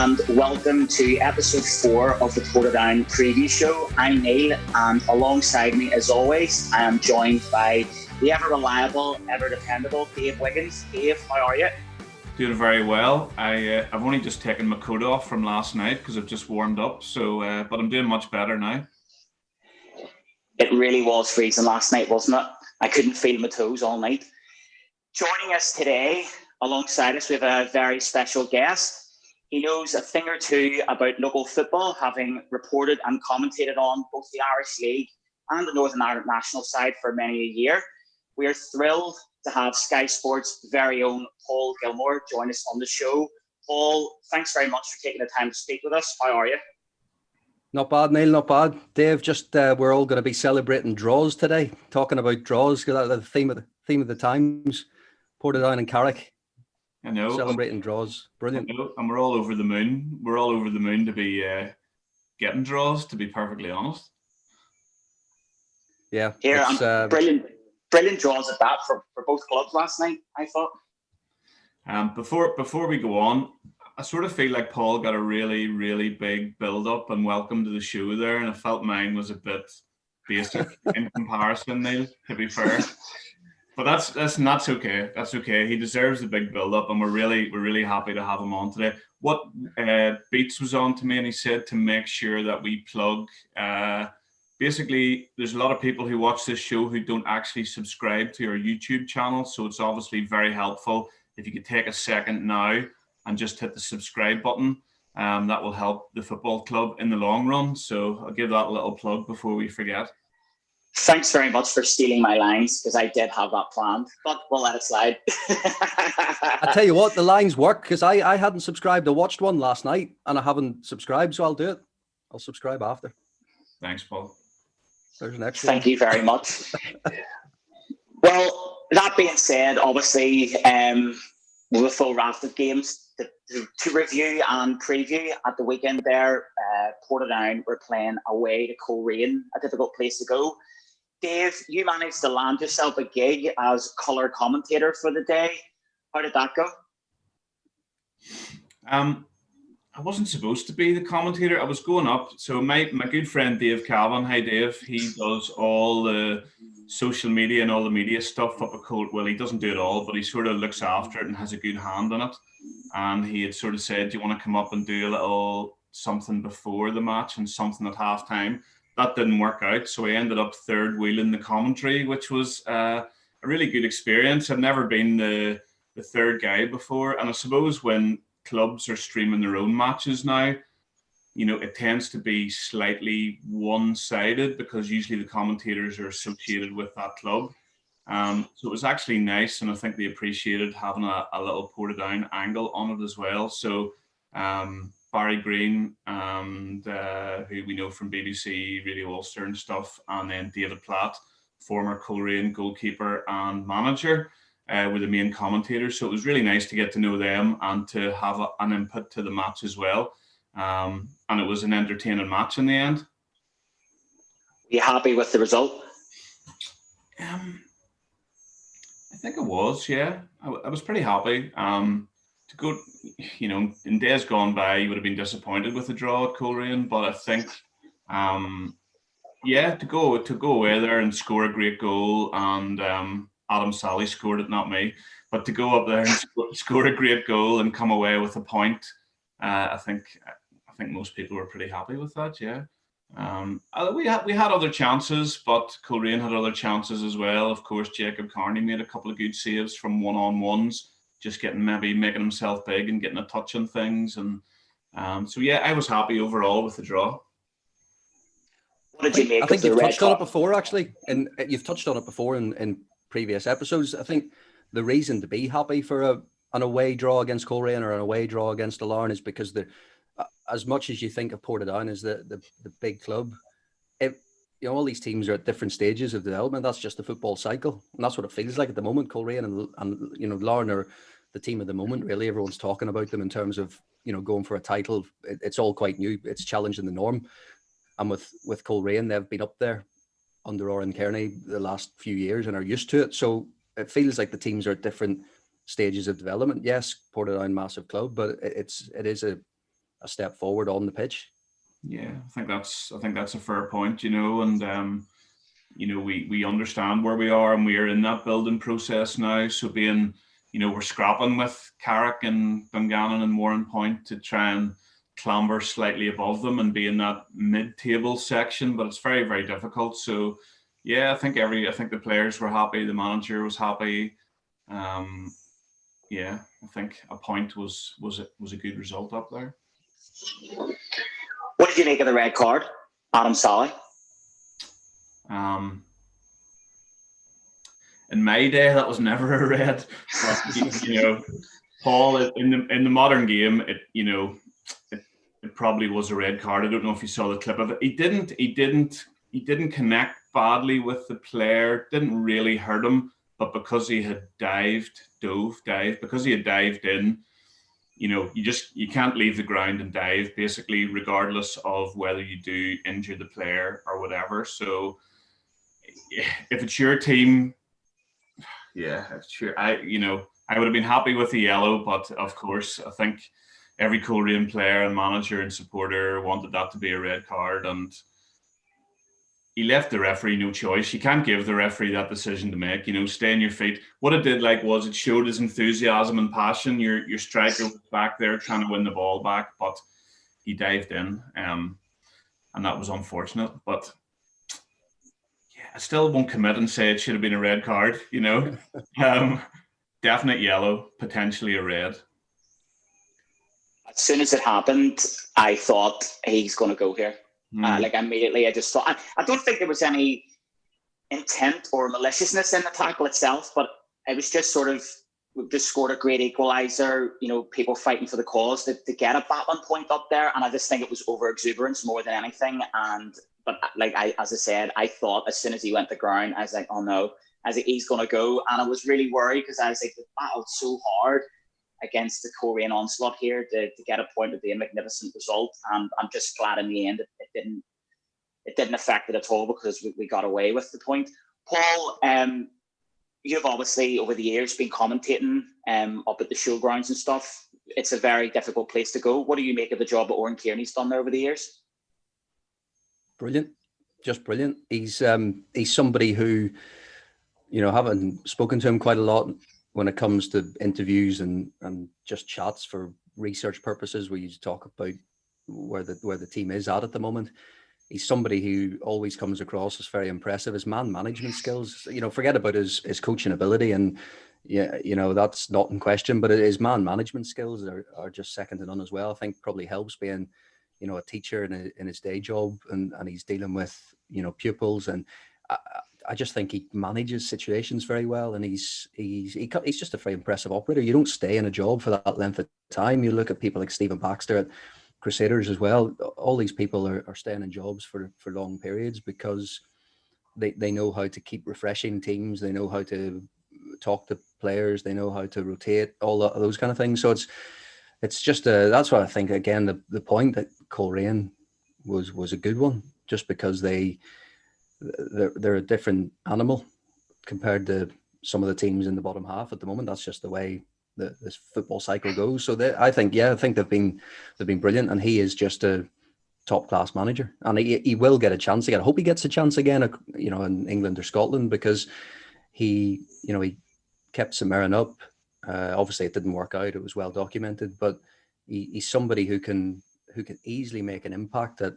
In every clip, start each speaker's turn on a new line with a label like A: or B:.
A: and welcome to episode 4 of the Portadown Preview Show. I'm Neil, and alongside me, as always, I am joined by the ever-reliable, ever-dependable Dave Wiggins. Dave, how are you?
B: Doing very well. I've only just taken my coat off from last night because I've just warmed up, but I'm doing much better now.
A: It really was freezing last night, wasn't it? I couldn't feel my toes all night. Joining us today, alongside us, we have a very special guest. He knows a thing or two about local football, having reported and commentated on both the Irish League and the Northern Ireland national side for many a year. We are thrilled to have Sky Sports' very own Paul Gilmour join us on the show. Paul, thanks very much for taking the time to speak with us. How are you?
C: Not bad, Neil, not bad. Dave, just we're all going to be celebrating draws today, talking about draws, because that's the theme of the times. Portadown and Carrick.
B: I know.
C: Celebrating draws. Brilliant.
B: I know. And we're all over the moon. We're all over the moon to be getting draws, to be perfectly honest.
C: Yeah.
A: Brilliant draws at that for both clubs last night, I thought.
B: Before we go on, I sort of feel like Paul got a really, really big build-up and welcome to the show there, and I felt mine was a bit basic in comparison, Neil, to be fair. But that's okay. That's okay. He deserves the big build-up, and we're really happy to have him on today. What Beats was on to me, and he said to make sure that we plug. Basically, there's a lot of people who watch this show who don't actually subscribe to our YouTube channel, so it's obviously very helpful if you could take a second now and just hit the subscribe button. That will help the football club in the long run. So I'll give that a little plug before we forget.
A: Thanks very much for stealing my lines, because I did have that planned, but we'll let it slide.
C: I tell you what, the lines work, because I hadn't subscribed. I watched one last night and I haven't subscribed, so I'll do it. I'll subscribe after.
B: Thanks, Paul.
C: There's an extra
A: Thank you very much. Well, that being said, obviously, with a full raft of games to review and preview at the weekend there, Portadown were playing away to Coleraine, a difficult place to go. Dave, you managed to land yourself a gig as colour commentator for the day. How did that go?
B: I wasn't supposed to be the commentator. I was going up. So my good friend Dave Calvin, hi Dave, he does all the social media and all the media stuff up at Colt. Well, he doesn't do it all, but he sort of looks after it and has a good hand on it. And he had sort of said, do you want to come up and do a little something before the match and something at halftime? That didn't work out. So I ended up third wheeling the commentary, which was a really good experience. I've never been the third guy before. And I suppose when clubs are streaming their own matches now, you know, it tends to be slightly one-sided because usually the commentators are associated with that club. So it was actually nice, and I think they appreciated having a little Portadown angle on it as well. So Barry Green, and who we know from BBC, Radio Ulster and stuff, and then David Platt, former Coleraine goalkeeper and manager, were the main commentators. So it was really nice to get to know them and to have an input to the match as well. And it was an entertaining match in the end.
A: Are you happy with the result?
B: I think I was, yeah. I was pretty happy. To go, you know, in days gone by, you would have been disappointed with the draw at Coleraine, but I think, to go away there and score a great goal, and Adam Sally scored it, not me, but to go up there and score a great goal and come away with a point, I think most people were pretty happy with that, yeah. We had other chances, but Coleraine had other chances as well. Of course, Jacob Carney made a couple of good saves from one-on-ones, just making himself big and getting a touch on things. And so, yeah, I was happy overall with the draw.
A: What did you make?
C: I think you've touched on it before, actually, and you've touched on it before in previous episodes. I think the reason to be happy for an away draw against Coleraine or an away draw against Larne is because as much as you think of Portadown as the big club, all these teams are at different stages of development. That's just the football cycle, and that's what it feels like at the moment. Coleraine and Larne are the team of the moment. Really, everyone's talking about them in terms of going for a title. It's all quite new. It's challenging the norm, and with Coleraine, they've been up there under Oran Kearney the last few years and are used to it. So it feels like the teams are at different stages of development. Yes, Portadown, massive club, but it is a a step forward on the pitch.
B: Yeah, I think that's a fair point, and we understand where we are, and we are in that building process now. So being, we're scrapping with Carrick and Dungannon and Moran Point to try and clamber slightly above them and be in that mid-table section, but it's very, very difficult. So yeah, I think the players were happy, the manager was happy. Yeah, I think a point was a good result up there.
A: What did you make of the red card, Adam Sally?
B: In my day, that was never a red. But, Paul, in the modern game, it probably was a red card. I don't know if you saw the clip of it. He didn't connect badly with the player. Didn't really hurt him, but because he had dived in, you can't leave the ground and dive, basically, regardless of whether you do injure the player or whatever. So if it's your team, yeah, it's sure. I would have been happy with the yellow, but of course, I think every Coleraine player and manager and supporter wanted that to be a red card, and he left the referee no choice. You can't give the referee that decision to make. Stay on your feet. What it did was it showed his enthusiasm and passion. Your striker was back there trying to win the ball back, but he dived in, and that was unfortunate. But I still won't commit and say it should have been a red card, Definite yellow, potentially a red.
A: As soon as it happened, I thought he's going to go here. Immediately, I just thought, I don't think there was any intent or maliciousness in the tackle itself, but it was just sort of, just scored a great equaliser, people fighting for the cause to get a battling point up there. And I just think it was over exuberance more than anything. But as I said, I thought as soon as he went to ground, I was like, oh no, he's going to go. And I was really worried because I was like, they battled so hard against the Coleraine onslaught here to get a point would be a magnificent result. And I'm just glad in the end it didn't affect it at all because we got away with the point. Paul, you've obviously over the years been commentating up at the showgrounds and stuff. It's a very difficult place to go. What do you make of the job that Oren Kearney's done there over the years?
C: Brilliant, just brilliant. He's somebody who, having spoken to him quite a lot when it comes to interviews and just chats for research purposes, where you talk about where the team is at the moment. He's somebody who always comes across as very impressive. His man management skills, forget about his coaching ability, and that's not in question. But his man management skills are just second to none as well. I think probably helps being, a teacher in his day job, and he's dealing with pupils, and I just think he manages situations very well, and he's just a very impressive operator. You don't stay in a job for that length of time. You look at people like Stephen Baxter at Crusaders as well. All these people are staying in jobs for long periods because they know how to keep refreshing teams. They know how to talk to players. They know how to rotate, all those kind of things. So it's just that's what I think. Again, the point that Coleraine was a good one, just because they're a different animal compared to some of the teams in the bottom half at the moment. That's just the way this football cycle goes. So I think they've been brilliant, and he is just a top class manager, and he will get a chance again. I hope he gets a chance again, in England or Scotland, because he kept St Mirren up. Obviously, it didn't work out. It was well documented, but he's somebody who can easily make an impact at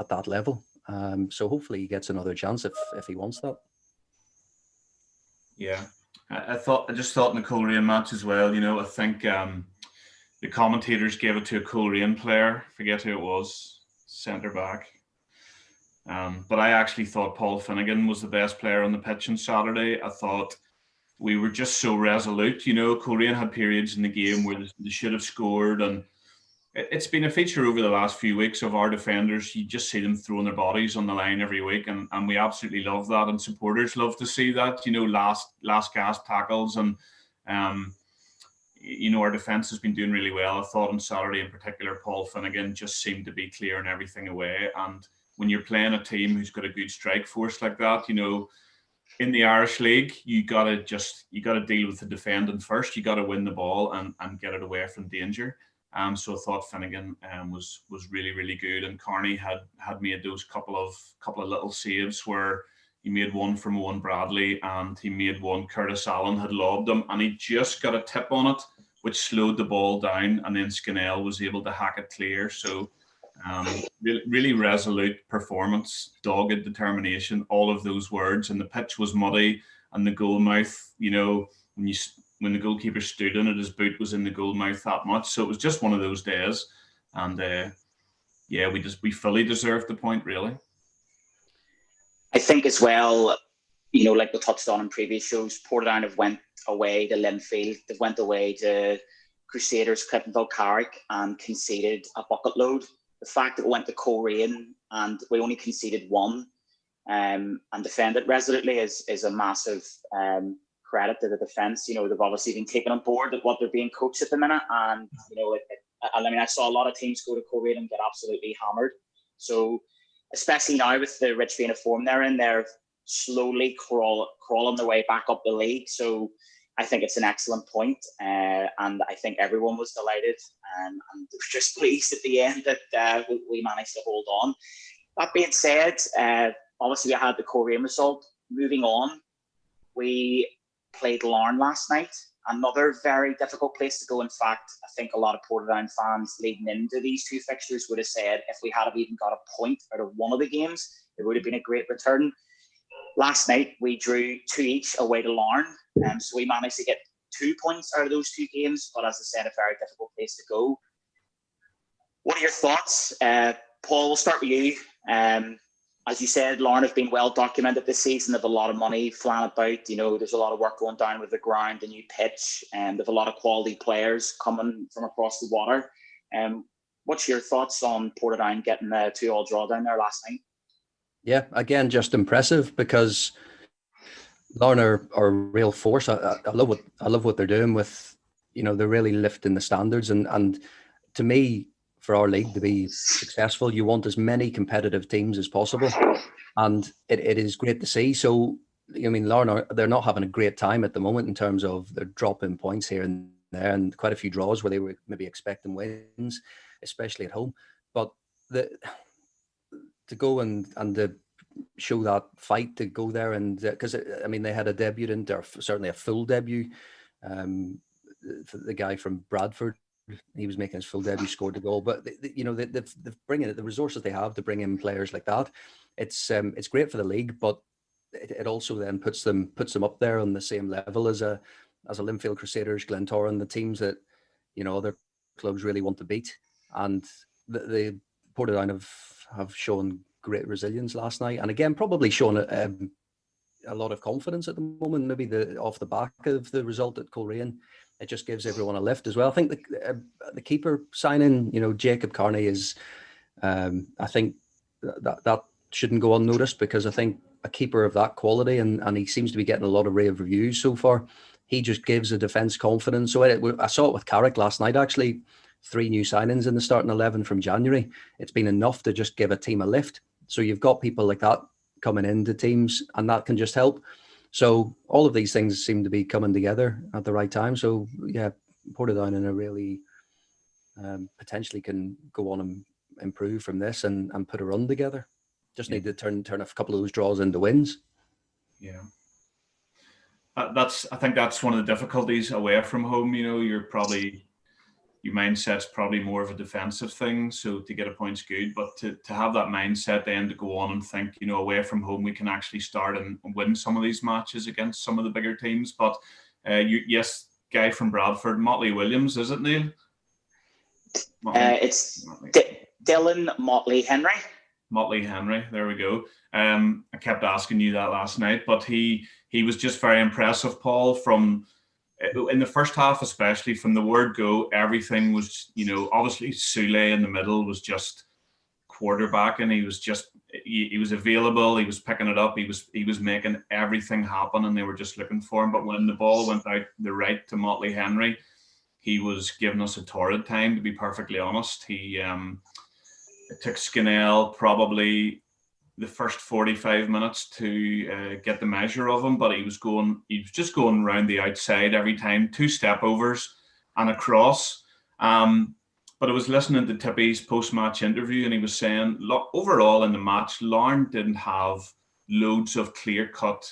C: that level. So hopefully he gets another chance if he wants that.
B: Yeah, I just thought in the Coleraine match as well. I think the commentators gave it to a Coleraine player. Forget who it was, centre back. But I actually thought Paul Finnegan was the best player on the pitch on Saturday. I thought we were just so resolute. Coleraine had periods in the game where they should have scored, and it's been a feature over the last few weeks of our defenders. You just see them throwing their bodies on the line every week, and we absolutely love that, and supporters love to see that. Last gasp tackles, and our defence has been doing really well. I thought on Saturday in particular, Paul Finnegan just seemed to be clearing everything away. And when you're playing a team who's got a good strike force like that, in the Irish League, you got to deal with the defending first. You got to win the ball and get it away from danger. So I thought Finnegan was really, really good, and Carney had made those couple of little saves where he made one from Owen Bradley and he made one Curtis Allen had lobbed him, and he just got a tip on it, which slowed the ball down, and then Skinnell was able to hack it clear. So really resolute performance, dogged determination, all of those words. And the pitch was muddy, and the goal mouth, when the goalkeeper stood in it, his boot was in the goal mouth that much. So it was just one of those days. And we fully deserved the point, really.
A: I think as well, like we touched on in previous shows, Portadown have went away to Linfield. They've went away to Crusaders, Cliftonville Carrick, and conceded a bucket load. The fact that we went to Coleraine and we only conceded one and defended resolutely is a massive credit to the defence. They've obviously been taken on board at what they're being coached at the minute, and I saw a lot of teams go to Coleraine and get absolutely hammered. So especially now with the rich vein of form they're in, they're slowly crawling their way back up the league. So I think it's an excellent point, and I think everyone was delighted and they were just pleased at the end that we managed to hold on. That being said, obviously we had the Coleraine result. Moving on, we played Larne last night. Another very difficult place to go. In fact, I think a lot of Portadown fans leading into these two fixtures would have said if we had even got a point out of one of the games, it would have been a great return. Last night, we drew 2 each away to Larne, so we managed to get 2 points out of those two games, but as I said, a very difficult place to go. What are your thoughts? Paul, we'll start with you. As you said, Larne have been well documented this season. They have a lot of money flying about. There's a lot of work going down with the ground, the new pitch, and they have a lot of quality players coming from across the water. What's your thoughts on Portadown getting the 2-2 draw down there last night?
C: Yeah, again, just impressive because Larne are a real force. I love what they're doing with, they're really lifting the standards. And to me, for our league to be successful, you want as many competitive teams as possible. And it is great to see. So, Larne, they're not having a great time at the moment in terms of they're dropping points here and there, and quite a few draws where they were maybe expecting wins, especially at home. But to go and to show that fight, to go there and because they had a debutant, or certainly a full debut. The guy from Bradford, he was making his full debut, scored the goal. But they've bringing it, the resources they have to bring in players like that. It's great for the league, but it also then puts them up there on the same level as a Linfield Crusaders, Glentoran, the teams that other clubs really want to beat. And the Portadown have shown great resilience last night, and again probably shown a lot of confidence at the moment. Maybe off the back of the result at Coleraine, it just gives everyone a lift as well. I think the keeper signing, Jacob Carney, is I think that shouldn't go unnoticed, because I think a keeper of that quality, and he seems to be getting a lot of rave reviews so far, he just gives the defence confidence. So I saw it with Carrick last night, actually. 3 new signings in the starting 11 from January. It's been enough to just give a team a lift. So you've got people like that coming into teams, and that can just help. So all of these things seem to be coming together at the right time. So yeah, Portadown in a really potentially can go on and improve from this and put a run together. Just need to turn a couple of those draws into wins.
B: Yeah. I think that's one of the difficulties away from home. Your mindset's probably more of a defensive thing, so to get a point's good, but to have that mindset then to go on and think, away from home we can actually start and win some of these matches against some of the bigger teams. But yes, guy from Bradford, Motley Williams, is it, Neil?
A: It's Dylan Motley Henry.
B: Motley Henry, there we go. I kept asking you that last night, but he was just very impressive, Paul, from in the first half, especially from the word go. Everything was, obviously Soulé in the middle was just quarterback, and he was available, he was picking it up, he was making everything happen, and they were just looking for him. But when the ball went out the right to Motley Henry, he was giving us a torrid time, to be perfectly honest. It took Skinnell probably the first 45 minutes to get the measure of him, but he was just going around the outside every time, 2 step overs and a cross. But I was listening to Tippy's post-match interview, and he was saying, look, overall in the match, Larne didn't have loads of clear-cut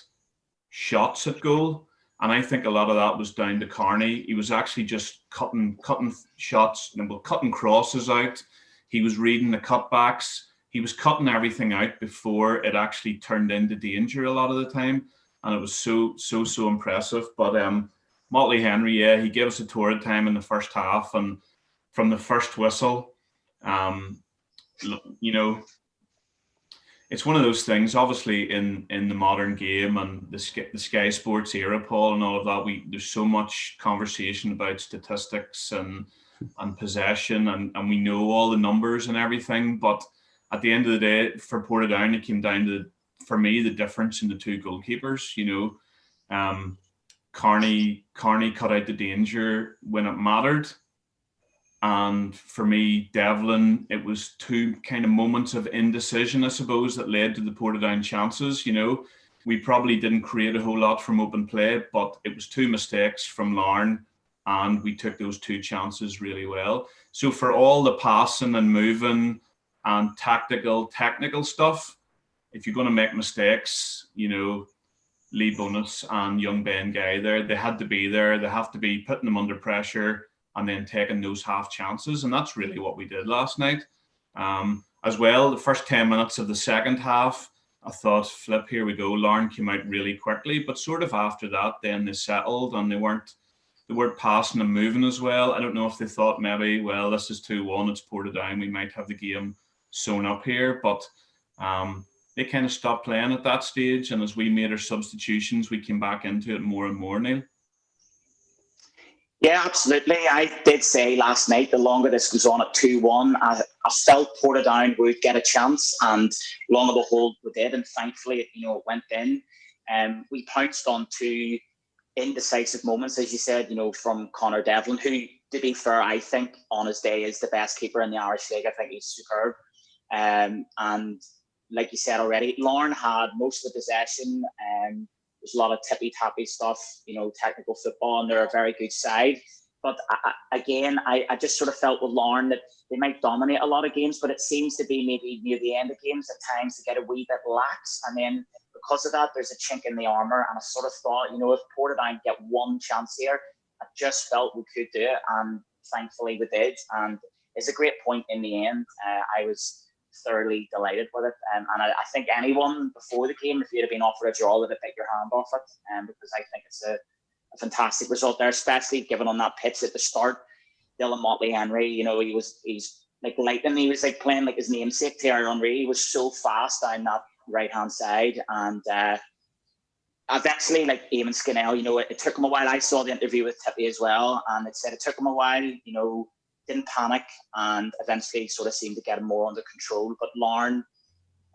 B: shots at goal. And I think a lot of that was down to Carney. He was actually just cutting shots, cutting crosses out. He was reading the cutbacks. He was cutting everything out before it actually turned into danger a lot of the time. And it was so impressive. But Motley Henry, yeah, he gave us a torrid time in the first half. And from the first whistle, it's one of those things, obviously, in the modern game and the Sky Sports era, Paul, and all of that, there's so much conversation about statistics and possession, and we know all the numbers and everything. But at the end of the day, for Portadown, it came down to, for me, the difference in the two goalkeepers. Carney cut out the danger when it mattered. And for me, Devlin, it was two kind of moments of indecision, I suppose, that led to the Portadown chances. We probably didn't create a whole lot from open play, but it was two mistakes from Larne, and we took those two chances really well. So for all the passing and moving and technical stuff, if you're going to make mistakes, Lee Bonus and young Ben Guy there, they had to be there. They have to be putting them under pressure and then taking those half chances. And that's really what we did last night. As well, the first 10 minutes of the second half, I thought, flip, here we go. Larne came out really quickly, but sort of after that, then they settled and they weren't passing and moving as well. I don't know if they thought maybe, well, this is 2-1, it's Portadown, we might have the game sewn up here. But they kind of stopped playing at that stage. And as we made our substitutions, we came back into it more and more, Neil.
A: Yeah, absolutely. I did say last night, the longer this goes on at 2-1, I felt Portadown would get a chance, and long and behold, we did. And thankfully, it went in. We pounced on two indecisive moments, as you said, from Conor Devlin, who, to be fair, I think on his day is the best keeper in the Irish League. I think he's superb. And like you said already, Larne had most of the possession. There's a lot of tippy-tappy stuff, technical football, and they're a very good side. But I just sort of felt with Larne that they might dominate a lot of games, but it seems to be maybe near the end of games at times to get a wee bit lax. And then because of that, there's a chink in the armour. And I sort of thought, if Portadown get one chance here, I just felt we could do it. And thankfully we did. And it's a great point in the end. I was thoroughly delighted with it, and I think anyone before the game, if you'd have been offered a draw, would have picked your hand off it, because I think it's a fantastic result there, especially given on that pitch at the start. Dylan Motley Henry, he's like lightning. He was like playing like his namesake Thierry Henry. He was so fast down that right hand side, and eventually, like Eamon Scannell, it took him a while. I saw the interview with Tippy as well, and it said it took him a while, didn't panic, and eventually sort of seemed to get him more under control. But Larne,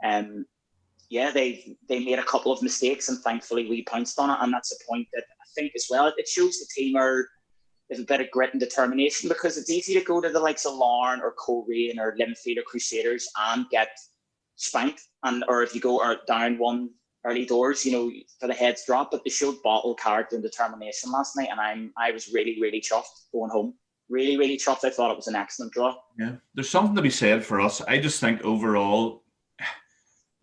A: they made a couple of mistakes, and thankfully we pounced on it. And that's a point that I think as well, it shows the team there's a bit of grit and determination, because it's easy to go to the likes of Larne or Coleraine or Linfield or Crusaders and get spanked, or if you go down one early doors, for the heads drop. But they showed bottle, character and determination last night, and I was really, really chuffed going home. Really, really chuffed. I thought it was an excellent draw.
B: Yeah, there's something to be said for us. I just think overall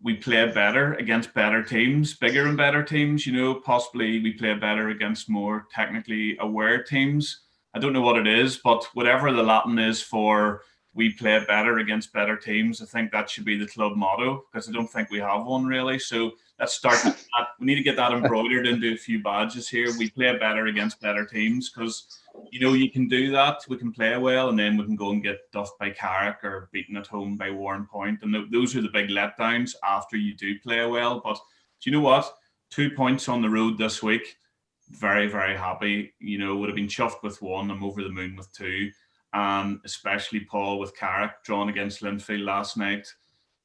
B: we play better against better teams, bigger and better teams. Possibly we play better against more technically aware teams. I don't know what it is, but whatever the Latin is for we play better against better teams, I think that should be the club motto, because I don't think we have one really. So let's start with that. We need to get that embroidered into a few badges here. We play better against better teams, because you can do that. We can play well, and then we can go and get duffed by Carrick or beaten at home by Warren Point. And those are the big letdowns after you do play well. But do you know what? 2 points on the road this week. Very, very happy. Would have been chuffed with one. I'm over the moon with two. And especially Paul with Carrick drawn against Linfield last night.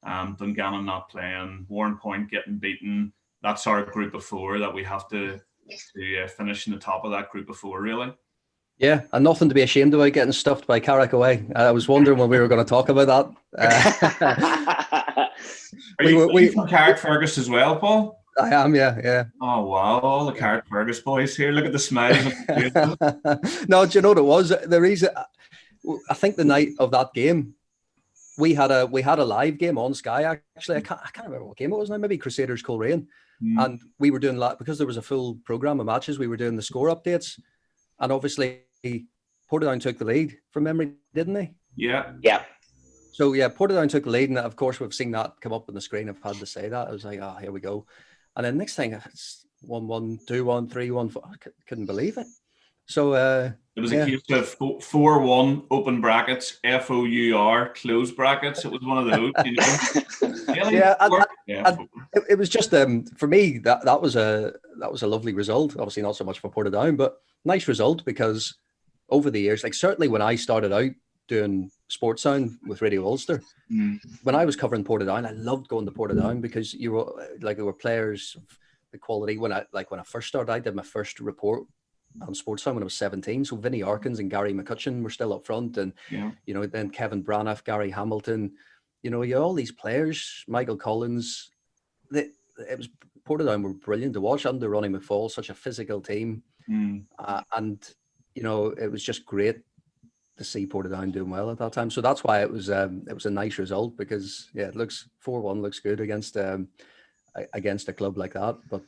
B: Dungannon not playing. Warren Point getting beaten. That's our group of four that we have to finish in the top of that group of four, really.
C: Yeah, and nothing to be ashamed about getting stuffed by Carrick away. I was wondering when we were going to talk about
B: Are
C: that.
B: you from Carrickfergus as well, Paul?
C: I am, yeah.
B: Oh, wow. All the Carrickfergus boys here. Look at the smiles.
C: No, do you know what it was? The reason I think the night of that game, we had a live game on Sky. Actually, I can't remember what game it was now. Maybe Crusaders Coleraine, and we were doing that because there was a full program of matches. We were doing the score updates, and obviously Portadown took the lead from memory, didn't they?
B: Yeah.
C: So yeah, Portadown took the lead, and of course we've seen that come up on the screen. I've had to say that. I was like, here we go. And then next thing, it's 1-1, 2-1, 3-1. I couldn't believe it. So
B: it was a case of 4-1 open brackets, FOUR close brackets. It was one of those, you know.
C: It was just for me that was a lovely result. Obviously not so much for Portadown, but nice result, because over the years, like certainly when I started out doing sports sound with Radio Ulster, when I was covering Portadown, I loved going to Portadown because there were players of the quality. When I first started, I did my first report on sports sound when I was 17. So Vinnie Arkins and Gary McCutcheon were still up front, and you know, then Kevin Braniff, Gary Hamilton, you know, you all these players, Michael Collins. It was Portadown were brilliant to watch under Ronnie McFall, such a physical team, and you know, it was just great to see Portadown doing well at that time. So that's why it was a nice result, because it looks 4-1 looks good against a club like that. But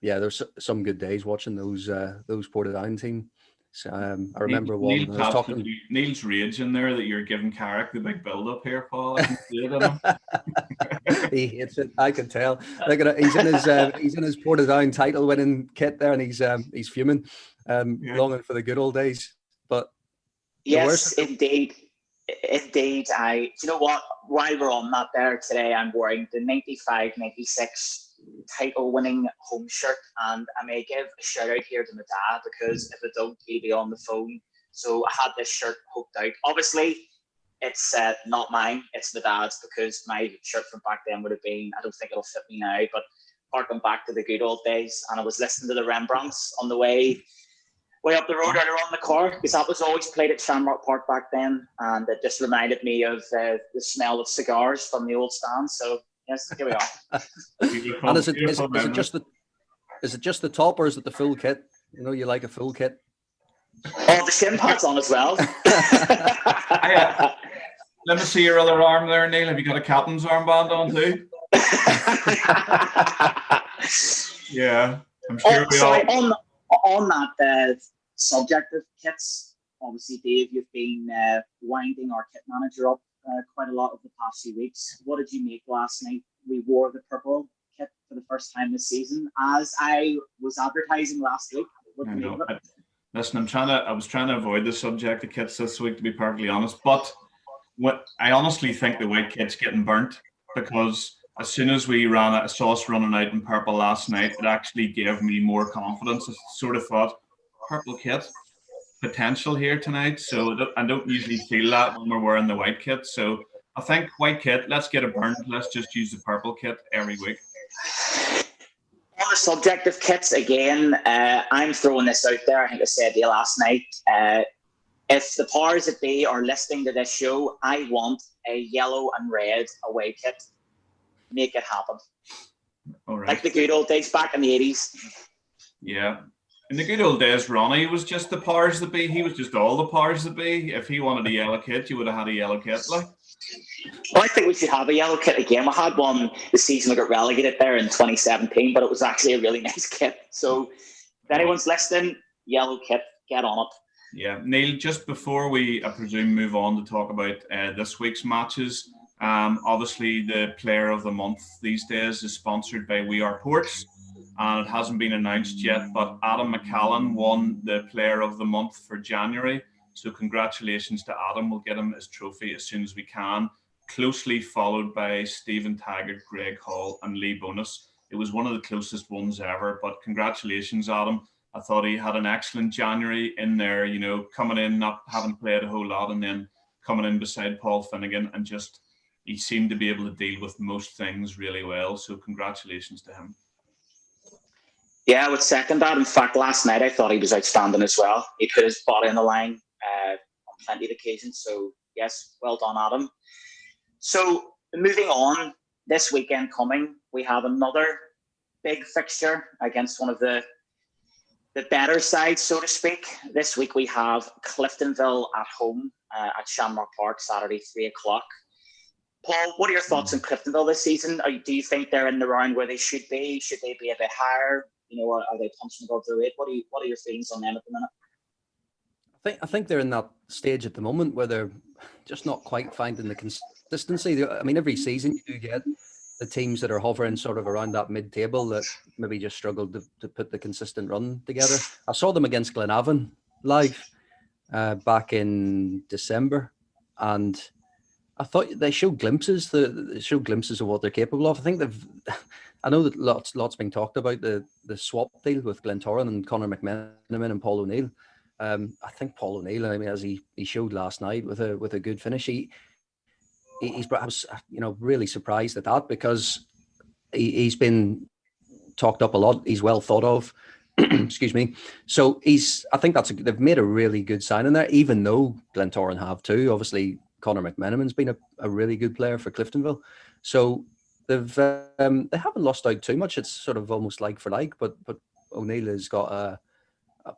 C: there's some good days watching those Portadown team. So, I remember one. I was talking
B: Neil's rage in there that you're giving Carrick the big build up here, Paul. I can see it in him.
C: He hates it. I can tell. Look at it. He's in his Portadown title winning kit there, and he's fuming, longing for the good old days. But
A: yes, indeed. Do you know what? While we're on that there today, I'm wearing the 95-96 title winning home shirt, and I may give a shout out here to my dad, because if I don't, he'll be on the phone. So I had this shirt hooked out. Obviously, it's not mine, it's my dad's, because my shirt from back then would have been, I don't think it'll fit me now, but harking back to the good old days. And I was listening to the Rembrandts on the way up the road earlier on in the car, because that was always played at Shamrock Park back then, and it just reminded me of the smell of cigars from the old stand. So yes, here we are.
C: And is it just the top, or is it the full kit? You know, you like a full kit.
A: Oh, the shin pads on as well.
B: Let me see your other arm there, Neil. Have you got a captain's armband on too? Yeah, I'm sure we all.
A: On that subject of kits, obviously, Dave, you've been winding our kit manager up quite a lot over the past few weeks. What did you make last night? We wore the purple kit for the first time this season, as I was advertising last week.
B: Listen, I was trying to avoid the subject of kits this week, to be perfectly honest. But I honestly think the white kit's getting burnt, because as soon as I saw us running out in purple last night, it actually gave me more confidence. I sort of thought, purple kit, potential here tonight. So I don't usually feel that when we're wearing the white kit. So I think white kit, let's get it burned. Let's just use the purple kit every week.
A: On the subject of kits again, I'm throwing this out there. I think I said to you last night. If the powers that be are listening to this show, I want a yellow and red away kit. Make it happen.
B: All right.
A: Like the good old days back in the 80s.
B: Yeah. In the good old days, Ronnie was just the powers that be. He was just all the powers that be. If he wanted a yellow kit, you would have had a yellow kit. Like.
A: Well, I think we should have a yellow kit again. We had one the season we got relegated there in 2017, but it was actually a really nice kit. So if anyone's listening, yellow kit, get on it.
B: Yeah. Neil, just before we, I presume, move on to talk about this week's matches, obviously the player of the month these days is sponsored by We Are Ports, and it hasn't been announced yet, but Adam McCallan won the player of the month for January. So congratulations to Adam. We'll get him his trophy as soon as we can. Closely followed by Stephen Taggart, Greg Hall and Lee Bonus. It was one of the closest ones ever, but congratulations, Adam. I thought he had an excellent January in there, you know, coming in, not having played a whole lot, and then coming in beside Paul Finnegan, and just he seemed to be able to deal with most things really well. So congratulations to him.
A: Yeah, I would second that. In fact, last night I thought he was outstanding as well. He put his body on the line on plenty of occasions. So yes, well done, Adam. So moving on, this weekend coming, we have another big fixture against one of the better sides, so to speak. This week we have Cliftonville at home, at Shamrock Park Saturday, 3 o'clock. Paul, what are your thoughts on Cliftonville this season? Do you think they're in the round where they should be? Should they be a bit higher? Are they punching above their weight? What are your feelings on them at the minute?
C: I think they're in that stage at the moment where they're just not quite finding the consistency. I mean, every season you do get the teams that are hovering sort of around that mid-table that maybe just struggled to put the consistent run together. I saw them against Glenavon live back in December, and I thought they showed glimpses. They showed glimpses of what they're capable of. I think I know that lots been talked about the swap deal with Glentoran and Conor McMenamin and Paul O'Neill. I think Paul O'Neill, I mean, as he showed last night with a good finish, he's perhaps really surprised at that because he's been talked up a lot. He's well thought of. Excuse me. So I think they've made a really good signing there, even though Glentoran have too. Obviously, Conor McMenamin's been a really good player for Cliftonville. So they haven't lost out too much. It's sort of almost like for like, but O'Neill has got a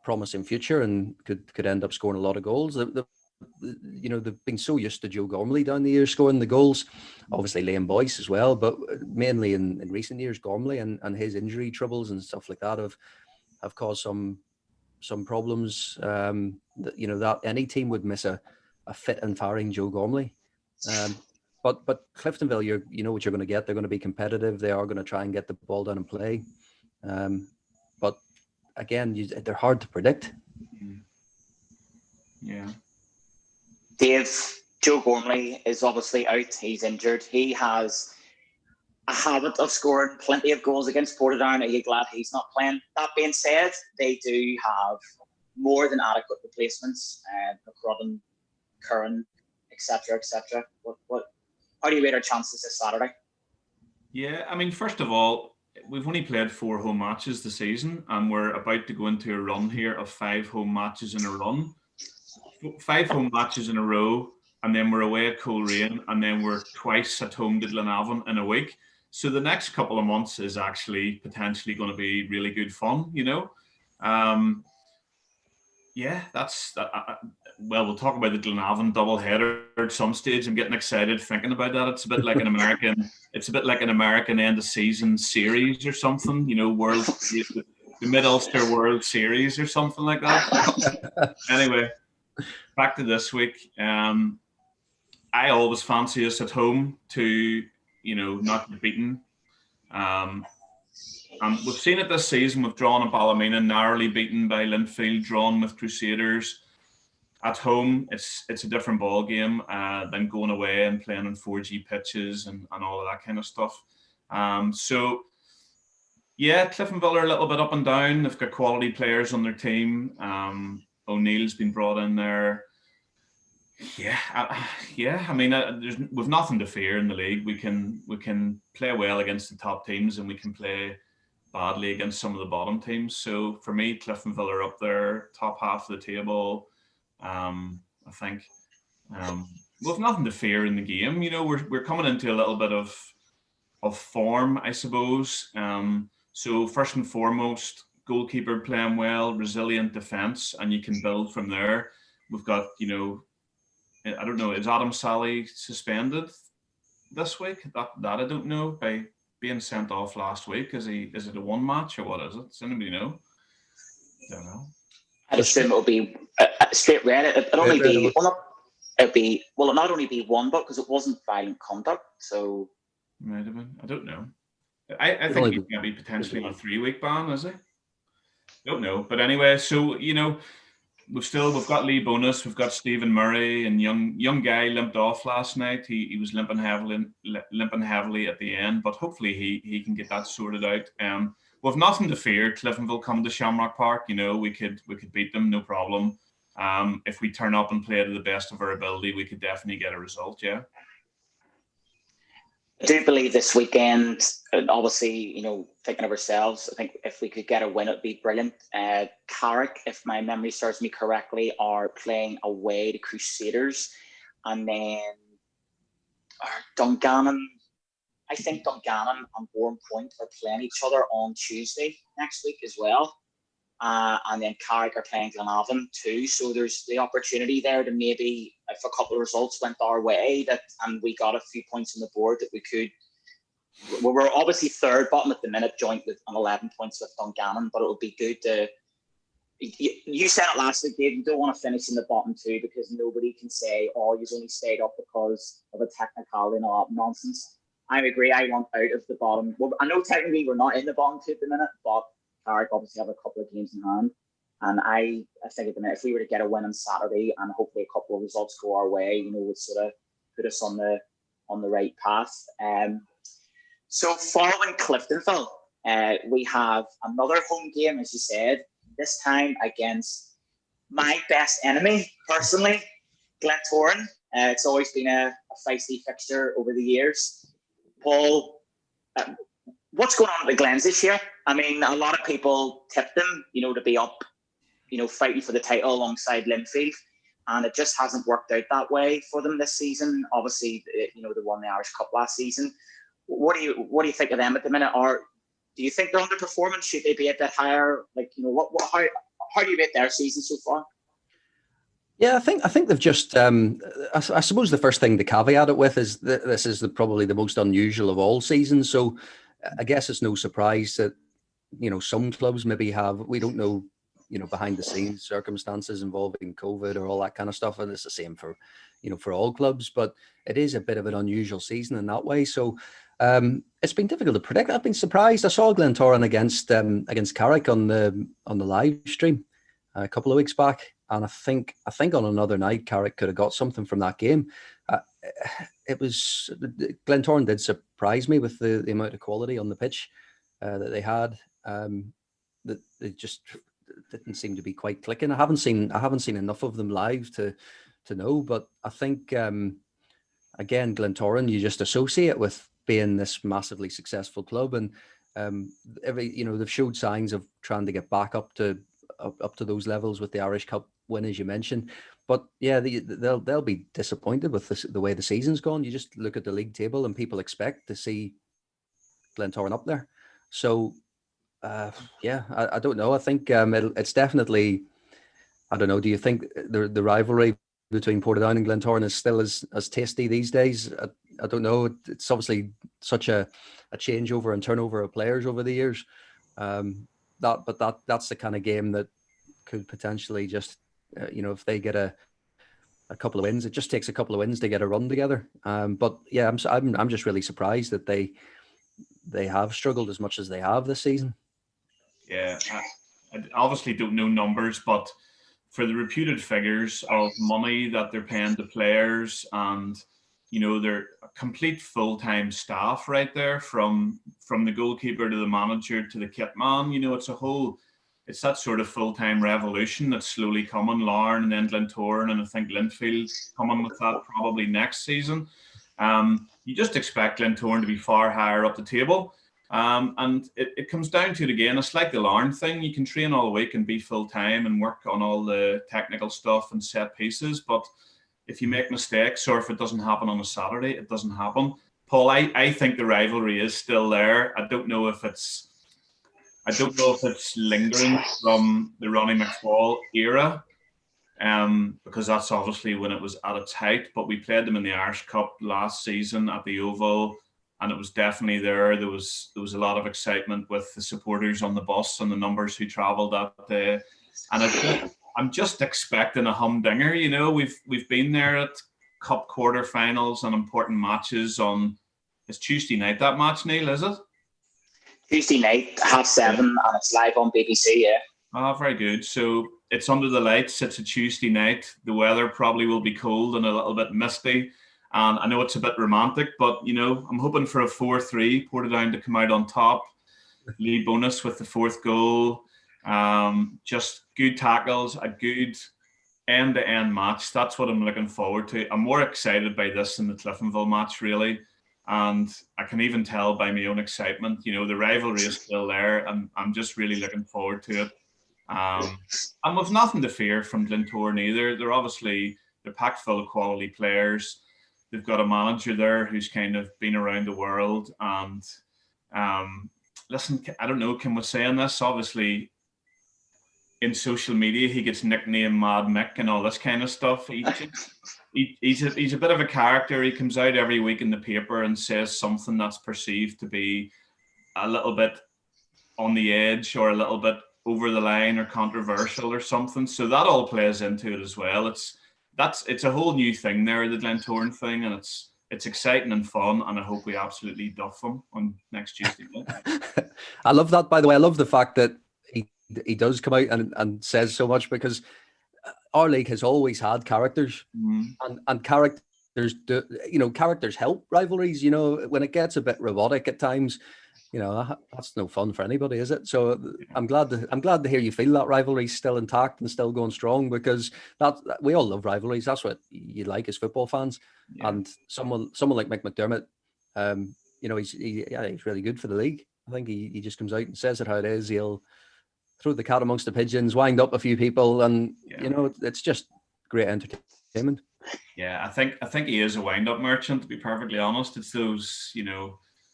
C: promising future and could end up scoring a lot of goals. They've been so used to Joe Gormley down the years scoring the goals, obviously Liam Boyce as well, but mainly in recent years, Gormley and his injury troubles and stuff like that have caused some problems. That any team would miss a fit and firing Joe Gormley. But Cliftonville, you know what you're going to get. They're going to be competitive. They are going to try and get the ball down and play. But again, they're hard to predict.
B: Yeah.
A: Dave, Joe Gormley is obviously out. He's injured. He has a habit of scoring plenty of goals against Portadown. Are you glad he's not playing? That being said, they do have more than adequate replacements. McCrudden, Curran, etc., etc. How do you rate our chances this Saturday?
B: Yeah, I mean, first of all, we've only played 4 home matches this season, and we're about to go into a run here of 5 home matches in a run. 5 home matches in a row, and then we're away at Coleraine, and then we're twice at home to Glenavon in a week. So the next couple of months is actually potentially going to be really good fun, we'll talk about the Glenavon doubleheader at some stage. I'm getting excited thinking about that. It's a bit like an American end of season series or something, the Mid-Ulster World Series or something like that. Anyway, back to this week. I always fancy us at home to, not be beaten. And we've seen it this season. We've drawn at Ballymena, narrowly beaten by Linfield, drawn with Crusaders. At home, it's a different ball game than going away and playing on 4G pitches and all of that kind of stuff. So, yeah, Cliftonville are a little bit up and down. They've got quality players on their team. O'Neill's been brought in there. Yeah. I mean, we've nothing to fear in the league. We can play well against the top teams, and we can play badly against some of the bottom teams. So for me, Cliftonville are up there, top half of the table. I think we've nothing to fear in the game. We're coming into a little bit of form, I suppose. So first and foremost, goalkeeper playing well, resilient defence, and you can build from there. We've got, I don't know, is Adam Sally suspended this week? That I don't know, by being sent off last week. Is it a one match or what is it? Does anybody know? I don't know.
A: I'd assume it'll be straight red. It'll only be not only be one, but because it wasn't violent conduct, so
B: might have been. I don't know. I think he's going to be potentially on a 3-week ban, is he? Don't know, but anyway, so we've got Lee Bonus, we've got Stephen Murray, and young guy limped off last night. He was limping heavily at the end, but hopefully he can get that sorted out. We've nothing to fear. Cliftonville come to Shamrock Park, we could beat them, no problem. If we turn up and play to the best of our ability, we could definitely get a result. Yeah.
A: I do believe this weekend, and obviously, thinking of ourselves, I think if we could get a win, it'd be brilliant. Carrick, if my memory serves me correctly, are playing away to Crusaders, and then Dungannon. I think Dungannon and Warren Point are playing each other on Tuesday next week as well. and then Carrick are playing Glenavon too. So there's the opportunity there to maybe, if a couple of results went our way, and we got a few points on the board, that we could. We're obviously third bottom at the minute, joint with on 11 points with Dungannon, but it would be good to. You said it last week, Dave. You don't want to finish in the bottom two because nobody can say, "Oh, you've only stayed up because of a technicality and all that nonsense." I agree. I want out of the bottom. Well, I know technically we're not in the bottom two at the minute, but Carrick obviously have a couple of games in hand, and I think at the minute, if we were to get a win on Saturday and hopefully a couple of results go our way, would sort of put us on the right path. So following Cliftonville, we have another home game, as you said. This time against my best enemy, personally, Glentoran. It's always been a feisty fixture over the years. Paul, what's going on at the Glens this year? I mean, a lot of people tipped them, to be up, fighting for the title alongside Linfield, and it just hasn't worked out that way for them this season. Obviously, they won the Irish Cup last season. What do you think of them at the minute? Or do you think they're underperforming? Should they be a bit higher? How do you rate their season so far?
C: Yeah, I think they've just. I suppose the first thing to caveat it with is that this is probably the most unusual of all seasons. So I guess it's no surprise that some clubs maybe have. We don't know, behind the scenes circumstances involving COVID or all that kind of stuff, and it's the same for for all clubs. But it is a bit of an unusual season in that way. So it's been difficult to predict. I've been surprised. I saw Glentoran against Carrick on the live stream a couple of weeks back, and I think on another night Carrick could have got something from that game. It was Glentoran did surprise me with the amount of quality on the pitch that they had. That they just didn't seem to be quite clicking. I haven't seen enough of them live to know, but I think again, Glentoran, you just associate with being this massively successful club, and they've showed signs of trying to get back up to those levels with the Irish Cup win, as you mentioned. But yeah, they'll be disappointed with the way the season's gone. You just look at the league table, and people expect to see Glentoran up there. So I don't know. I think it's definitely. I don't know. Do you think the rivalry between Portadown and Glentoran is still as tasty these days? I don't know. It's obviously such a changeover and turnover of players over the years. That's the kind of game that could potentially just, if they get a couple of wins, it just takes a couple of wins to get a run together. But yeah, I'm just really surprised that they have struggled as much as they have this season.
B: Yeah, I obviously don't know numbers, but for the reputed figures of money that they're paying to players, and they're a complete full-time staff right there, from the goalkeeper to the manager to the kit man. It's that sort of full-time revolution that's slowly coming. Larne and then Glentoran, and I think Linfield coming with that probably next season. You just expect Glentoran to be far higher up the table. And it comes down to it again. It's like the Larne thing. You can train all week and be full-time and work on all the technical stuff and set pieces. But if you make mistakes, or if it doesn't happen on a Saturday, it doesn't happen. Paul, I think the rivalry is still there. I don't know if it's lingering from the Ronnie McFall era, because that's obviously when it was at its height. But we played them in the Irish Cup last season at the Oval, and it was definitely there. There was a lot of excitement with the supporters on the bus and the numbers who travelled that day. And I'm just expecting a humdinger. We've been there at Cup quarterfinals and important matches on. It's Tuesday night, that match, Neil, is it?
A: Tuesday night, 7:30, and it's live on BBC. Yeah.
B: Oh, very good. So it's under the lights. It's a Tuesday night. The weather probably will be cold and a little bit misty. And I know it's a bit romantic, but, I'm hoping for a 4-3, Portadown to come out on top. Lead bonus with the fourth goal. Just good tackles, a good end-to-end match. That's what I'm looking forward to. I'm more excited by this than the Cliftonville match, really. And I can even tell by my own excitement, the rivalry is still there, and I'm just really looking forward to it. And with nothing to fear from Glentoran either. They're packed full of quality players. They've got a manager there who's kind of been around the world. And listen, I don't know, can we say on this? Obviously, in social media he gets nicknamed Mad Mick and all this kind of stuff. He's a bit of a character. He comes out every week in the paper and says something that's perceived to be a little bit on the edge or a little bit over the line or controversial or something. So that all plays into it as well. It's a whole new thing there, the Glentoran thing, and it's exciting and fun, and I hope we absolutely duff them on next Tuesday night.
C: I love that, by the way. I love the fact that he does come out and says so much, because our league has always had characters, and characters do, characters help rivalries. When it gets a bit robotic at times, that's no fun for anybody, is it? So I'm glad to hear you feel that rivalry's still intact and still going strong, because we all love rivalries. That's what you like as football fans. Yeah. And someone like Mick McDermott, he's really good for the league. I think he just comes out and says it how it is. He'll throw the cat amongst the pigeons, wind up a few people, and it's just great entertainment.
B: Yeah, I think he is a wind-up merchant, to be perfectly honest. It's those,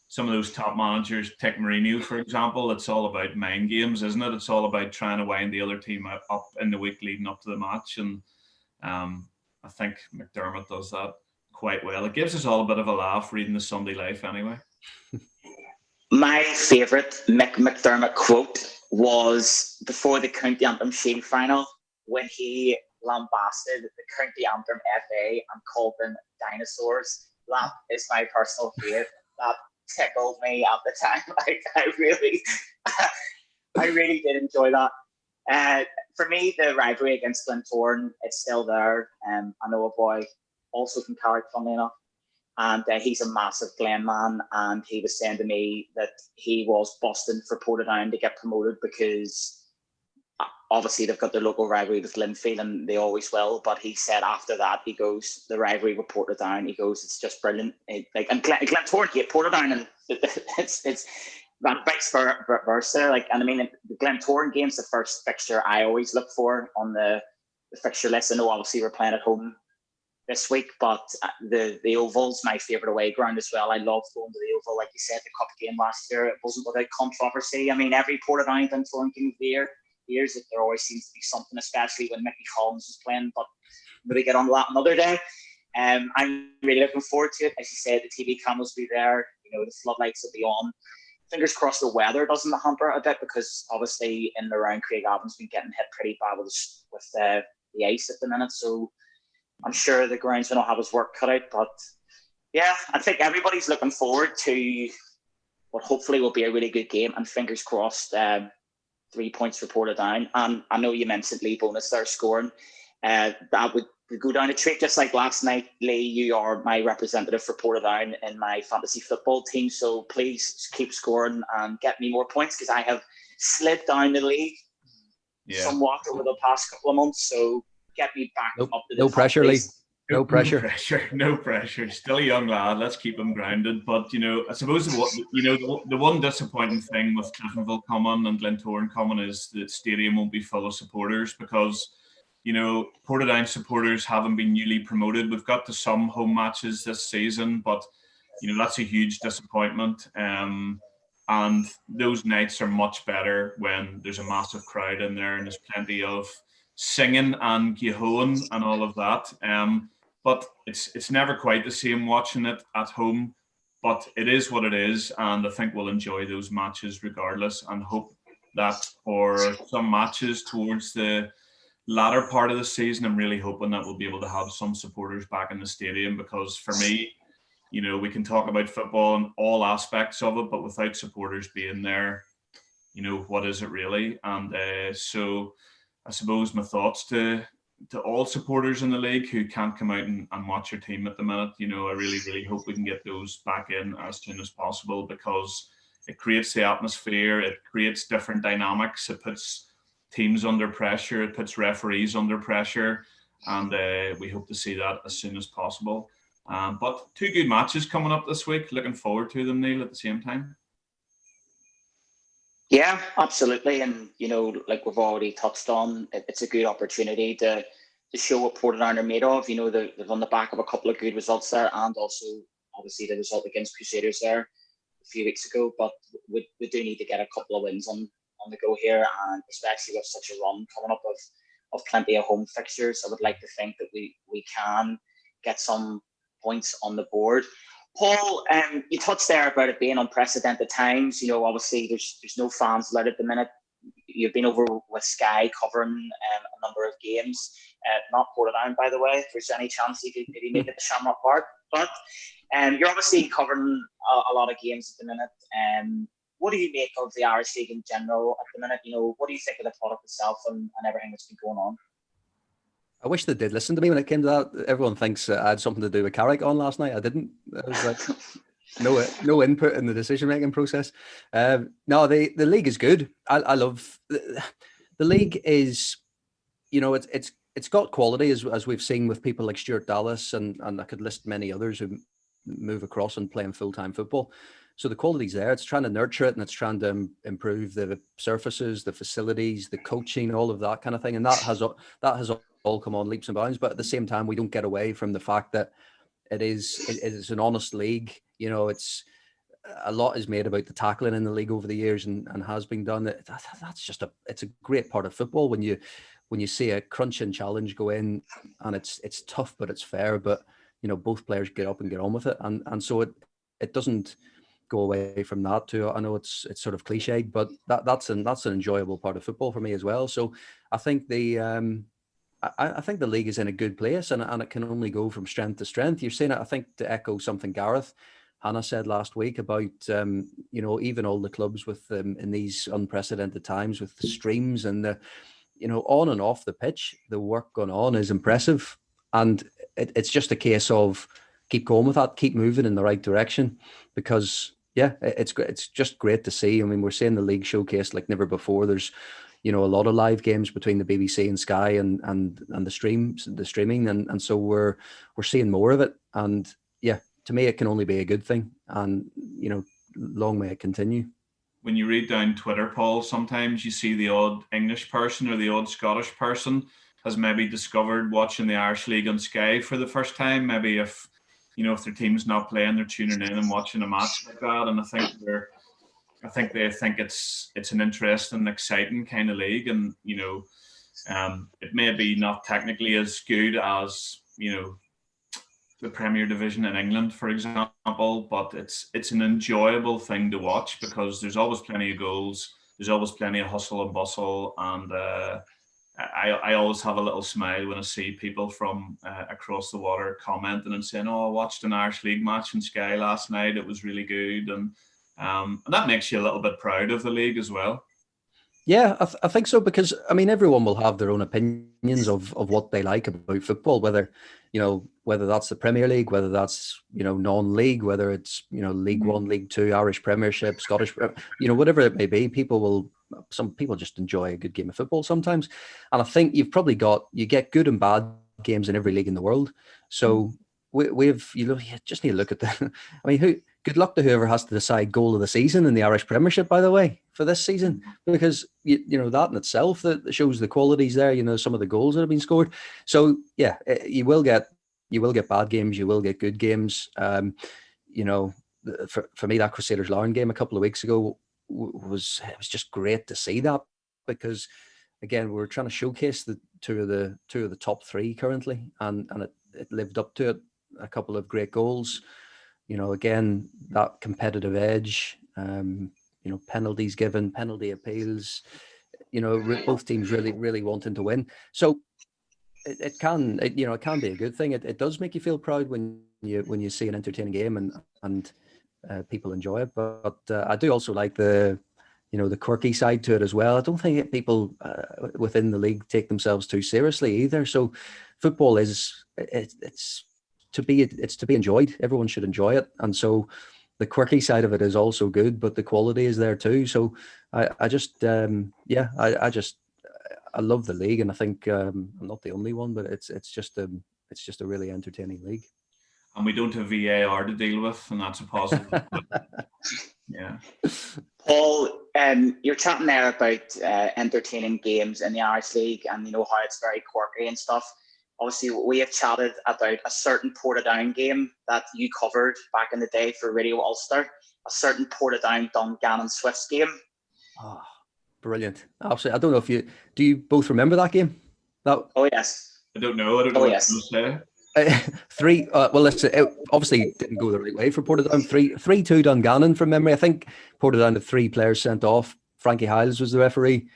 B: some of those top managers, take Mourinho, for example, it's all about mind games, isn't it? It's all about trying to wind the other team up in the week leading up to the match. And I think McDermott does that quite well. It gives us all a bit of a laugh reading the Sunday Life anyway.
A: My favourite Mick McDermott quote was before the County Antrim Shield final, when he lambasted the County Antrim FA and called them dinosaurs. That is my personal favourite. That tickled me at the time. Like, I really did enjoy that. For me, the rivalry against Glentoran, it's still there. I know a boy also from Carrick, funnily enough, and he's a massive Glen man, and he was saying to me that he was busting for Portadown to get promoted, because obviously they've got their local rivalry with Linfield and they always will, but he said after that, he goes, the rivalry with Portadown, he goes, it's just brilliant. And Glentoran hate Portadown, and it's vice versa. And I mean, the Glentoran game's the first fixture I always look for on the fixture list. I know obviously we're playing at home this week, but the Oval's my favourite away ground as well. I love going to the Oval. Like you said, the cup game last year, it wasn't without controversy. I mean, every Portadown Glentoran game of the years, that there always seems to be something, especially when Mickey Collins is playing, but maybe get on that another day. I'm really looking forward to it. As you said, the TV cameras will be there, the floodlights will be on. Fingers crossed the weather doesn't hamper it a bit, because obviously in and around Craigavon's been getting hit pretty bad with the ice at the minute, so I'm sure the ground's going to have his work cut out. But yeah, I think everybody's looking forward to what hopefully will be a really good game, and fingers crossed 3 points reported down. And I know you mentioned Lee Bonus there scoring. That would go down a treat, just like last night. Lee, you are my representative for Portadown in my fantasy football team, so please keep scoring and get me more points, because I have slid down the league somewhat over the past couple of months. So get me back up to the
C: no pressure, Lee.
B: No pressure. Still a young lad. Let's keep him grounded. But I suppose the one disappointing thing with Cliftonville coming and Glentoran coming is the stadium won't be full of supporters, because Portadown supporters haven't been newly promoted. We've got to some home matches this season, but that's a huge disappointment. And those nights are much better when there's a massive crowd in there and there's plenty of singing and gihoan and all of that. But it's never quite the same watching it at home. But it is what it is, and I think we'll enjoy those matches regardless, and hope that for some matches towards the latter part of the season, I'm really hoping that we'll be able to have some supporters back in the stadium, because for me, we can talk about football and all aspects of it, but without supporters being there, what is it really? And so I suppose my thoughts to all supporters in the league who can't come out and watch your team at the minute, I really, really hope we can get those back in as soon as possible, because it creates the atmosphere, it creates different dynamics, it puts teams under pressure, it puts referees under pressure, and we hope to see that as soon as possible. But 2 good matches coming up this week. Looking forward to them, Neil, at the same time.
A: Yeah, absolutely. And, like we've already touched on, it's a good opportunity to show what Portadown are made of. They've on the back of a couple of good results there, and also obviously the result against Crusaders there a few weeks ago. But we do need to get a couple of wins on the go here, and especially with such a run coming up of plenty of home fixtures, I would like to think that we can get some points on the board. Paul, you touched there about it being unprecedented times. Obviously there's no fans allowed at the minute. You've been over with Sky covering a number of games, not Portadown, by the way, if there's any chance you could maybe make it to Shamrock Park. But you're obviously covering a lot of games at the minute. What do you make of the Irish League in general at the minute? What do you think of the product itself and everything that's been going on?
C: I wish they did listen to me when it came to that. Everyone thinks I had something to do with Carrick on last night. I didn't. I was like, no input in the decision-making process. No, the league is good. I love the league. Is it's got quality as we've seen with people like Stuart Dallas and I could list many others who move across and playing full-time football. So the quality's there. It's trying to nurture it and it's trying to improve the surfaces, the facilities, the coaching, all of that kind of thing. And that has all come on leaps and bounds. But at the same time, we don't get away from the fact that it is an honest league. It's a lot is made about the tackling in the league over the years and has been done. That's just it's a great part of football when you see a crunching challenge go in and it's tough, but it's fair. But both players get up and get on with it, and so it doesn't go away from that too. I know it's sort of cliched, but that's an enjoyable part of football for me as well. So I think I think the league is in a good place and it can only go from strength to strength. You're saying it, I think, to echo something Gareth Hannah said last week about, even all the clubs with in these unprecedented times with the streams and the, on and off the pitch, the work going on is impressive. And it's just a case of keep going with that, keep moving in the right direction because, yeah, it's just great to see. I mean, we're seeing the league showcased like never before. There's, a lot of live games between the BBC and Sky and the streaming. And so we're seeing more of it. And yeah, to me, it can only be a good thing. And, long may it continue.
B: When you read down Twitter, Paul, sometimes you see the odd English person or the odd Scottish person has maybe discovered watching the Irish League on Sky for the first time. Maybe if their team's not playing, they're tuning in and watching a match like that. And I think they think it's an interesting, exciting kind of league. And, it may be not technically as good as, the Premier Division in England, for example, but it's an enjoyable thing to watch because there's always plenty of goals, there's always plenty of hustle and bustle, and I always have a little smile when I see people from across the water commenting and saying, "Oh, I watched an Irish League match in Sky last night. It was really good," and that makes you a little bit proud of the league as well.
C: Yeah, I think so because I mean everyone will have their own opinions of what they like about football, whether that's the Premier League, whether that's non-league, whether it's League One, League Two, Irish Premiership, Scottish, whatever it may be. Some people just enjoy a good game of football sometimes, and I think you get good and bad games in every league in the world. So you just need to look at the. I mean, good luck to whoever has to decide goal of the season in the Irish Premiership, by the way, for this season, because that in itself that shows the qualities there. Some of the goals that have been scored. So yeah, you will get bad games, you will get good games. For me, that Crusaders Larne game a couple of weeks ago was just great to see that because again we're trying to showcase the two of the top three currently, and it lived up to it. A couple of great goals. Again, that competitive edge, penalties given, penalty appeals, both teams really, really wanting to win. So it can be a good thing. It does make you feel proud when you see an entertaining game and people enjoy it. But I do also like the quirky side to it as well. I don't think people within the league take themselves too seriously either. So football it's to be enjoyed. Everyone should enjoy it, and so the quirky side of it is also good, but the quality is there too. So I love the league, and I think I'm not the only one, but it's just a really entertaining league.
B: And we don't have VAR to deal with, and that's a positive. Yeah.
A: Paul, you're chatting there about entertaining games in the Irish League, and how it's very quirky and stuff. Obviously, we have chatted about a certain Portadown game that you covered back in the day for Radio Ulster, a certain Portadown Dungannon Swifts game.
C: Oh. Brilliant. Absolutely. I don't know if do you both remember that game?
A: Oh yes.
B: I don't know what
A: yes.
B: to say.
C: 3 well, listen, it obviously didn't go the right way for Portadown. 3-2 Dungannon from memory. I think Portadown had 3 players sent off. Frankie Hiles was the referee,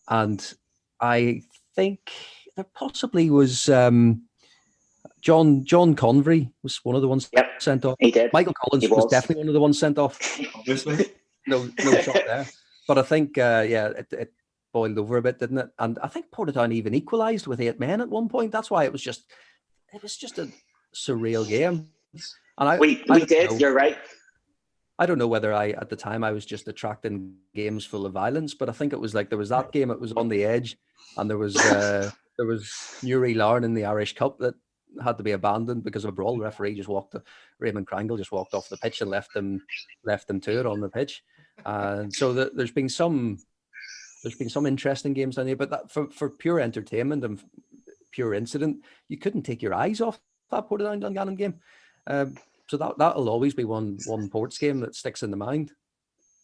C: and I think there possibly was John Convery was one of the ones sent off.
A: He did.
C: Michael Collins was definitely one of the ones sent off.
B: Obviously,
C: no shot there. But I think it boiled over a bit, didn't it? And I think Portadown even equalised with 8 men at one point. That's why it was just a surreal game. And
A: we did. You're right.
C: I don't know whether at the time I was just attracting games full of violence, but I think it was like there was that game. It was on the edge, and there was Newry Larne in the Irish Cup that had to be abandoned because of a brawl. The referee Raymond Krangle just walked off the pitch and left them to it on the pitch. And so there's been some interesting games down here, but that for pure entertainment and pure incident, you couldn't take your eyes off that Portadown Dungannon game. So that'll always be one Ports game that sticks in the mind.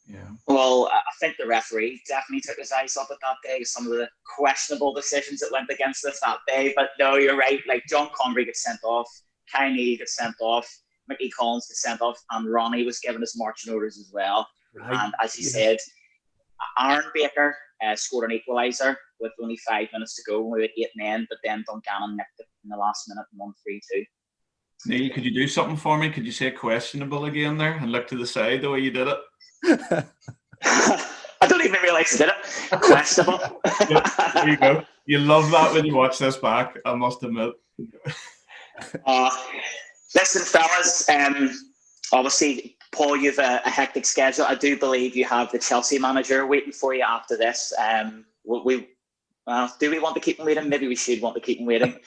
B: Yeah.
A: Well, I think the referee definitely took his eyes off it that day. Some of the questionable decisions that went against us that day. But no, you're right. Like John Convery gets sent off, Kai Neal gets sent off, Mickey Collins gets sent off, and Ronnie was given his marching orders as well. Right. And as you said, Aaron Baker scored an equaliser with only 5 minutes to go. We had 8 men, but then Dungannon nicked it in the last minute and won 3-2.
B: Neil, could you do something for me? Could you say questionable again there and look to the side the way you did it?
A: I don't even realise you did it. Questionable.
B: Yeah, there you go. You love that when you watch this back, I must admit.
A: Listen, fellas, obviously, Paul, you've a hectic schedule. I do believe you have the Chelsea manager waiting for you after this. Do we want to keep him waiting? Maybe we should want to keep him waiting.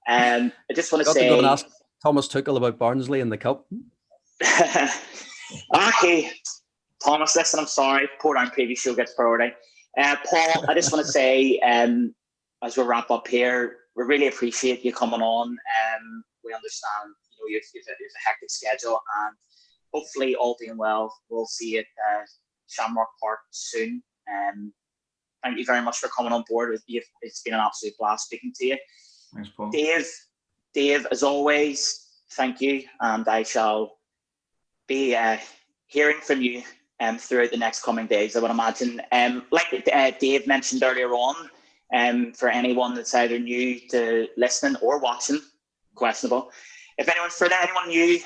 A: I just want to say...
C: go and ask Thomas Tuchel about Barnsley in the Cup.
A: Okay, Thomas, listen, I'm sorry. Portadown Preview Show gets priority. Paul, I just want to say, as we wrap up here, we really appreciate you coming on. We understand, you've a hectic schedule, and hopefully, all being well, we'll see you at Shamrock Park soon. Thank you very much for coming on board. It's been an absolute blast speaking to you.
B: Thanks, Paul.
A: Dave, as always, thank you, and I shall be hearing from you throughout the next coming days, I would imagine. Like Dave mentioned earlier on, for anyone that's either new to listening or watching, questionable. For anyone new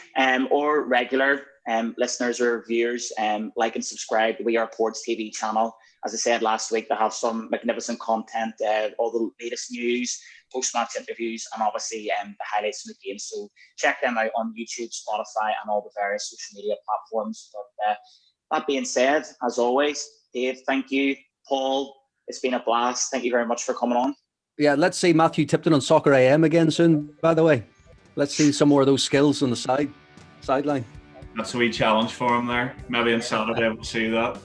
A: or regular listeners or viewers, like and subscribe to We Are Ports TV channel. As I said last week, they have some magnificent content, all the latest news, post-match interviews, and obviously the highlights from the game. So check them out on YouTube, Spotify, and all the various social media platforms. But that being said, as always, Dave, thank you. Paul, it's been a blast. Thank you very much for coming on.
C: Yeah, let's see Matthew Tipton on Soccer AM again soon, by the way. Let's see some more of those skills on the sideline.
B: That's a wee challenge for him there. Maybe on Saturday we'll see that.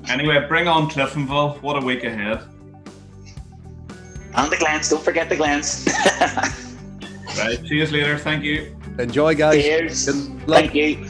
B: Anyway, bring on Cliftonville. What a week ahead.
A: And the Glens. Don't forget the Glens.
B: Right. See you later. Thank you.
C: Enjoy, guys.
A: Cheers. Thank you.